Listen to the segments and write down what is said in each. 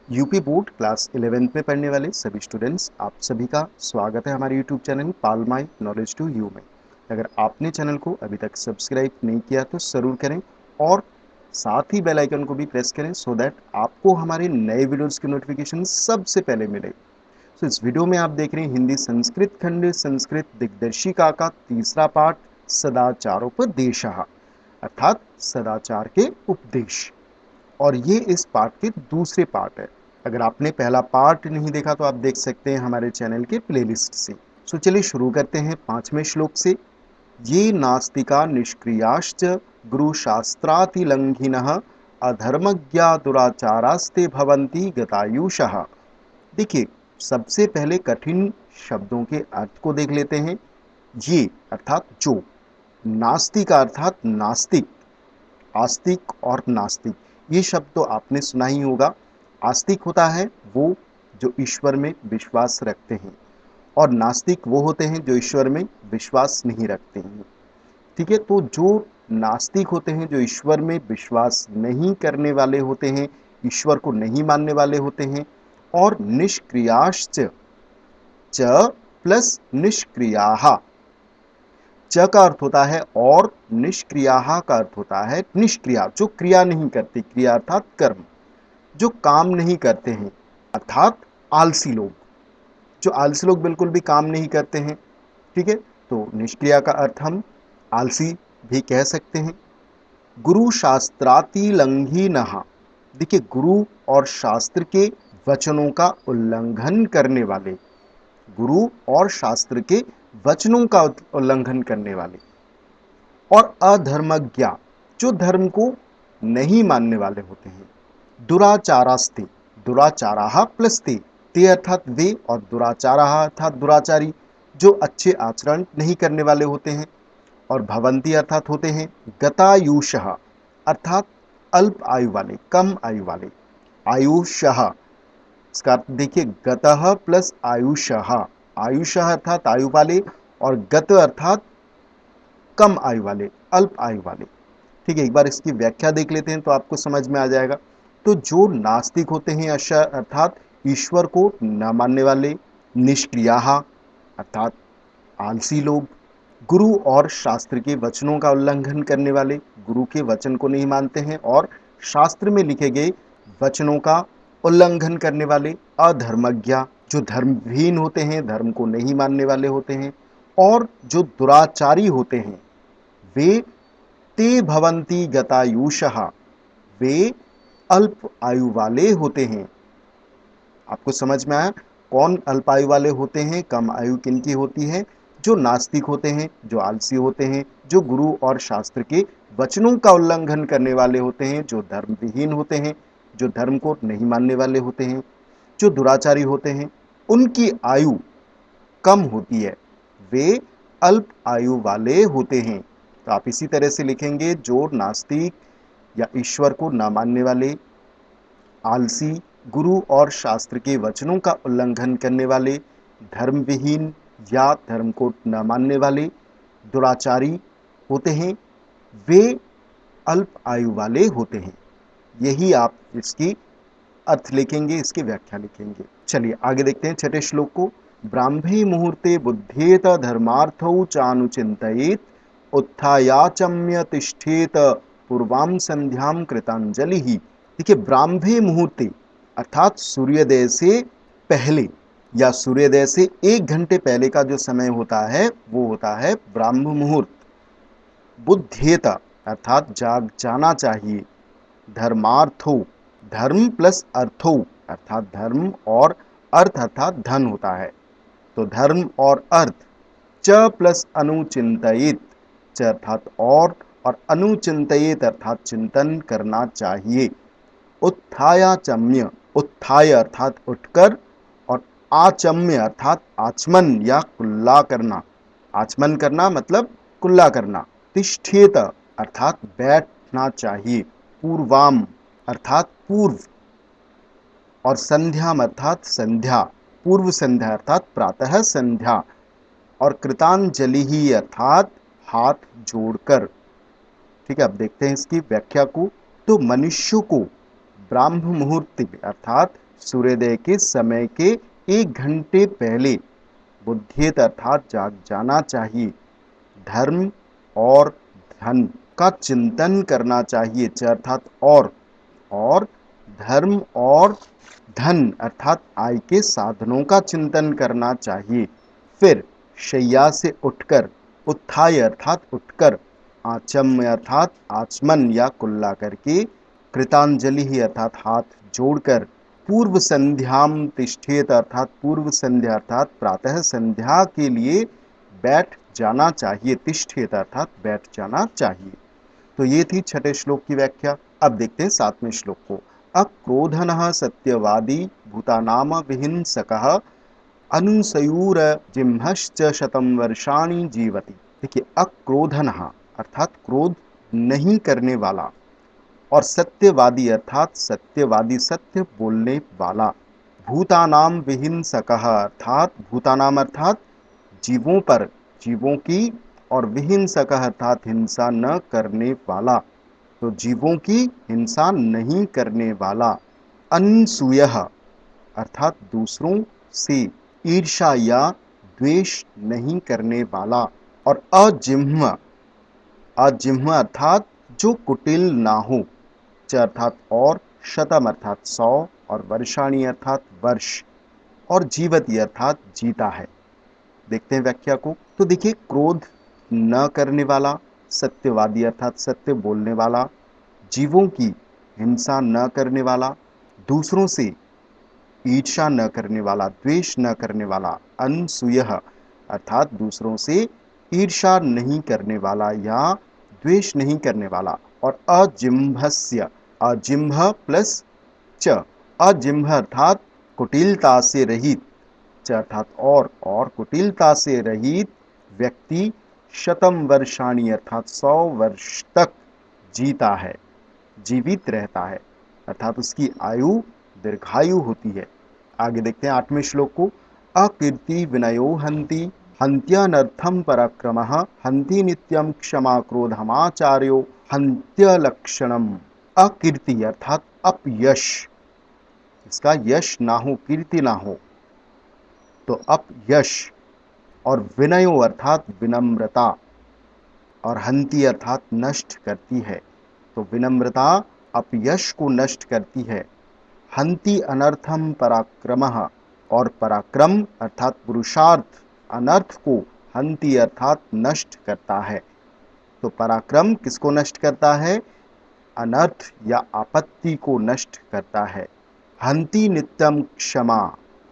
UP board class 11th में पढ़ने वाले सभी स्टूडेंट्स, आप सभी का स्वागत है हमारे YouTube channel pal my knowledge to you में। अगर आपने चैनल को अभी तक सब्सक्राइब नहीं किया तो ज़रूर करें और साथ ही बेल आइकन को भी प्रेस करें सो दैट आपको हमारे नए वीडियोस की नोटिफिकेशन सबसे पहले मिले। तो इस वीडियो में आप देख रहे हैं हिंदी संस्कृत खंड संस्कृत दिग्दर्शिका का तीसरा पाठ सदाचारोपदेशः अर्थात सदाचार के उपदेश। और ये इस पार्ट के दूसरे पार्ट है। अगर आपने पहला पार्ट नहीं देखा तो आप देख सकते हैं हमारे चैनल के प्लेलिस्ट से। सो चलिए शुरू करते हैं 5वें श्लोक से। ये नास्तिका निष्क्रियाश्च गुरु शास्त्रातिलंघिनः अधर्मज्ञा दुराचारास्ते भवन्ति गतायुषः। देखिए, सबसे पहले कठिन शब्दों के अर्थ को देख लेते हैं। ये अर्थात जो, नास्तिक अर्थात नास्तिक, आस्तिक और नास्तिक, ये शब्द तो आपने सुना ही होगा। आस्तिक होता है वो जो ईश्वर में विश्वास रखते हैं और नास्तिक वो होते हैं जो ईश्वर में विश्वास नहीं रखते हैं। ठीक है, तो जो नास्तिक होते हैं, जो ईश्वर में विश्वास नहीं करने वाले होते हैं, ईश्वर को नहीं मानने वाले होते हैं। और निष्क्रियाश्च, च प्लस निष्क्रियाः, च का अर्थ होता है और, निष्क्रियाः का अर्थ होता है निष्क्रिया, जो क्रिया नहीं करती, क्रिया अर्थात कर्म, जो काम नहीं करते हैं, अर्थात आलसी लोग, जो आलसी लोग बिल्कुल भी काम नहीं करते हैं। ठीक है, तो निष्क्रिया का अर्थ हम आलसी भी कह सकते हैं। गुरु शास्त्रातिलंघिनः, देखिए गुरु और शास्त्र के वचनों का उल्लंघन करने वाले, गुरु और शास्त्र के वचनों का उल्लंघन करने वाले। और अधर्मज्ञा, जो धर्म को नहीं मानने वाले होते हैं। दुराचारास्ते, दुराचाराः प्लस ते, ते अर्थात वे और दुराचाराः अर्थात दुराचारी, जो अच्छे आचरण नहीं करने वाले होते हैं। और भवंती अर्थात होते हैं गतायुषः, अर्थात अल्प आयु वाले, कम आयु वाले। आयुषः, इसका अर्थ देखिए, गतः प्लस आयुषः, आयुषः अर्थात आयु वाले और गत अर्थात कम आयु वाले, अल्प आयु वाले। ठीक है, एक बार इसकी व्याख्या देख लेते हैं तो आपको समझ में आ जाएगा। तो जो नास्तिक होते हैं अर्थात ईश्वर को न मानने वाले, निष्क्रियाः अर्थात आलसी लोग, गुरु और शास्त्र के वचनों का उल्लंघन करने वाले, गुरु के वचन को नहीं मानते हैं और शास्त्र में लिखे गए वचनों का उल्लंघन करने वाले, अधर्मज्ञा, जो धर्महीन होते हैं, धर्म को नहीं मानने वाले होते हैं। और जो दुराचारी होते हैं वे ते भवन्ति गतायुषः, वे अल्प आयु वाले होते हैं। आपको समझ में आया कौन अल्प आयु वाले होते हैं, कम आयु किनकी होती है? जो नास्तिक होते हैं, जो आलसी होते हैं, जो गुरु और शास्त्र के वचनों का उल्लंघन करने वाले होते हैं, जो धर्म विहीन होते हैं, जो धर्म को नहीं मानने वाले होते हैं, जो दुराचारी होते हैं, उनकी आयु कम होती है, वे अल्प आयु वाले होते हैं। तो आप इसी तरह से लिखेंगे, जो नास्तिक या ईश्वर को न मानने वाले, आलसी, गुरु और शास्त्र के वचनों का उल्लंघन करने वाले, धर्म विहीन या धर्म को न मानने वाले, दुराचारी होते हैं, वे अल्प आयु वाले होते हैं। यही आप इसकी अर्थ लिखेंगे, इसकी व्याख्या लिखेंगे। चलिए आगे देखते हैं 6ठे श्लोक को। ब्राह्मे मुहूर्ते बुद्धेत धर्मार्थौ चानुचिंतयेत उत्थायाचम्य तिष्ठेत पूर्वां संध्यां कृतांजलि। देखिए, ब्राह्मे मुहूर्ते अर्थात सूर्योदय से पहले या सूर्योदय से 1 घंटे पहले का जो समय होता है वो होता है ब्राह्म मुहूर्त। बुद्धेत अर्थात जाग जाना चाहिए। धर्मार्थो, धर्म प्लस अर्थो अर्थात धर्म और अर्थ अर्थात धन होता है, तो धर्म और अर्थ। च प्लस अनुचिंतयित, च अर्थात और अनुचिंतयित अर्थात चिंतन करना चाहिए। उत्थायाचम्य, उत्थाय अर्थात उठकर और आचम्य अर्थात आचमन या कुल्ला करना, आचमन करना मतलब कुल्ला करना। तिष्ठेत अर्थात बैठना चाहिए। पूर्वाम अर्थात पूर्व और संध्याम अर्थात संध्या, पूर्व संध्या अर्थात प्रातः संध्या। और कृतांजलि ही अर्थात हाथ जोड़कर। ठीक है, अब देखते हैं इसकी व्याख्या को। तो मनुष्य को ब्राह्म मुहूर्त अर्थात सूर्योदय के समय के 1 घंटे पहले बुद्धेत अर्थात जाग जाना चाहिए। धर्म और धन का चिंतन करना चाहिए। च अर्थात और धर्म और धन अर्थात आय के साधनों का चिंतन करना चाहिए। फिर शैया से उठकर, उत्थाय अर्थात उठकर, आचम्य अर्थात आचमन या कुल्ला करके, कृतांजलि अर्थात हाथ जोड़कर, पूर्व संध्याम तिष्ठेत अर्थात पूर्व संध्या अर्थात प्रातः संध्या के लिए बैठ जाना चाहिए। तिष्ठेत अर्थात बैठ जाना चाहिए। तो ये थी छठे श्लोक की व्याख्या। अब देखते हैं 7वें श्लोक को। अक्रोधनः सत्यवादी भूतानाम विहिंसकः अनुसयूर जिम्हश्च शतम वर्षाणि जीवति। देखिए, अक्रोधनः अर्थात क्रोध नहीं करने वाला, और सत्यवादी अर्थात सत्यवादी, सत्य बोलने वाला। भूतानाम विहिंसकः अर्थात भूतानाम अर्थात जीवों पर, जीवों की, और विहिंसकः अर्थात हिंसा न करने वाला, तो जीवों की हिंसा नहीं करने वाला। अनसूयः अर्थात दूसरों से ईर्ष्या या द्वेष नहीं करने वाला। और अजिह्म, अजिह्म अर्थात जो कुटिल ना हो। च अर्थात और, शतम अर्थात 100, और वर्षाणी अर्थात वर्ष, और जीवति अर्थात जीता है। देखते हैं व्याख्या को। तो देखिए, क्रोध न करने वाला, सत्यवादी अर्थात सत्य बोलने वाला, जीवों की हिंसा न करने वाला, दूसरों से ईर्ष्या न करने वाला, द्वेष न करने वाला, अनसूयः अर्थात दूसरों से ईर्ष्या नहीं करने वाला या द्वेष नहीं करने वाला। और अजिम्भस्य, अजिम्भ प्लस च, अजिम्भ अर्थात कुटिलता से रहित, च अर्थात और कुटिलता से रहित व्यक्ति शतम वर्षाणी अर्थात 100 वर्ष तक जीता है, जीवित रहता है, अर्थात उसकी आयु दीर्घायु होती है। आगे देखते हैं 8वें श्लोक को। अकीर्ति विनयो हन्ति हन्त्यनर्थम पराक्रमः हन्ति नित्यम क्षमा क्रोधमाचार्यो हन्त्यलक्षणम। अकीर्ति अर्थात अपयश, इसका यश ना हो, कीर्ति ना हो, तो अपयश। और विनयो अर्थात विनम्रता, और हंति अर्थात नष्ट करती है, तो विनम्रता अपयश को नष्ट करती है। हंति अनर्थम पराक्रमः, और पराक्रम अर्थात पुरुषार्थ अनर्थ को हंति अर्थात नष्ट करता है। तो पराक्रम किसको नष्ट करता है? अनर्थ या आपत्ति को नष्ट करता है। हंति नित्यम क्षमा,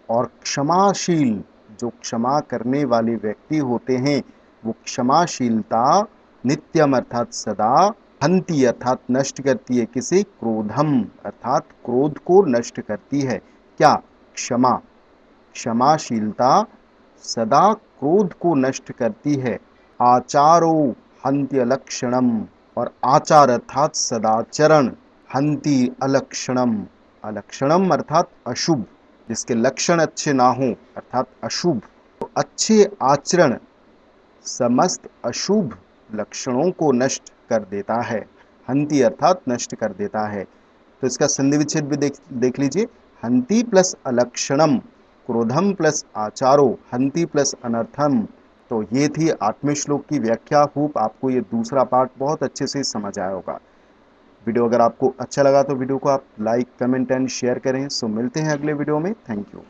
और क्षमाशील, जो क्षमा करने वाले व्यक्ति होते हैं वो क्षमाशीलता नित्यम अर्थात सदा, हंति अर्थात नष्ट करती है। किसे? क्रोधम अर्थात क्रोध को नष्ट करती है। क्या? क्षमा, क्षमाशीलता सदा क्रोध को नष्ट करती है। आचारो हंत्य लक्षणम, और आचार अर्थात सदाचरण, हंति अलक्षणम, अलक्षणम अर्थात अशुभ, जिसके लक्षण अच्छे ना हो अर्थात अशुभ। तो अच्छे आचरण समस्त अशुभ लक्षणों को नष्ट कर देता है। हंति अर्थात नष्ट कर देता है। तो इसका संधि विच्छेद भी देख लीजिए। हंति प्लस अलक्षणम, क्रोधम प्लस आचारो, हंति प्लस अनर्थम। तो ये थी 8वें श्लोक की व्याख्या। होप आपको ये दूसरा पार्ट बहुत अच्छे से समझ आया होगा। वीडियो अगर आपको अच्छा लगा तो वीडियो को आप लाइक, कमेंट एंड शेयर करें। सो मिलते हैं अगले वीडियो में। Thank you.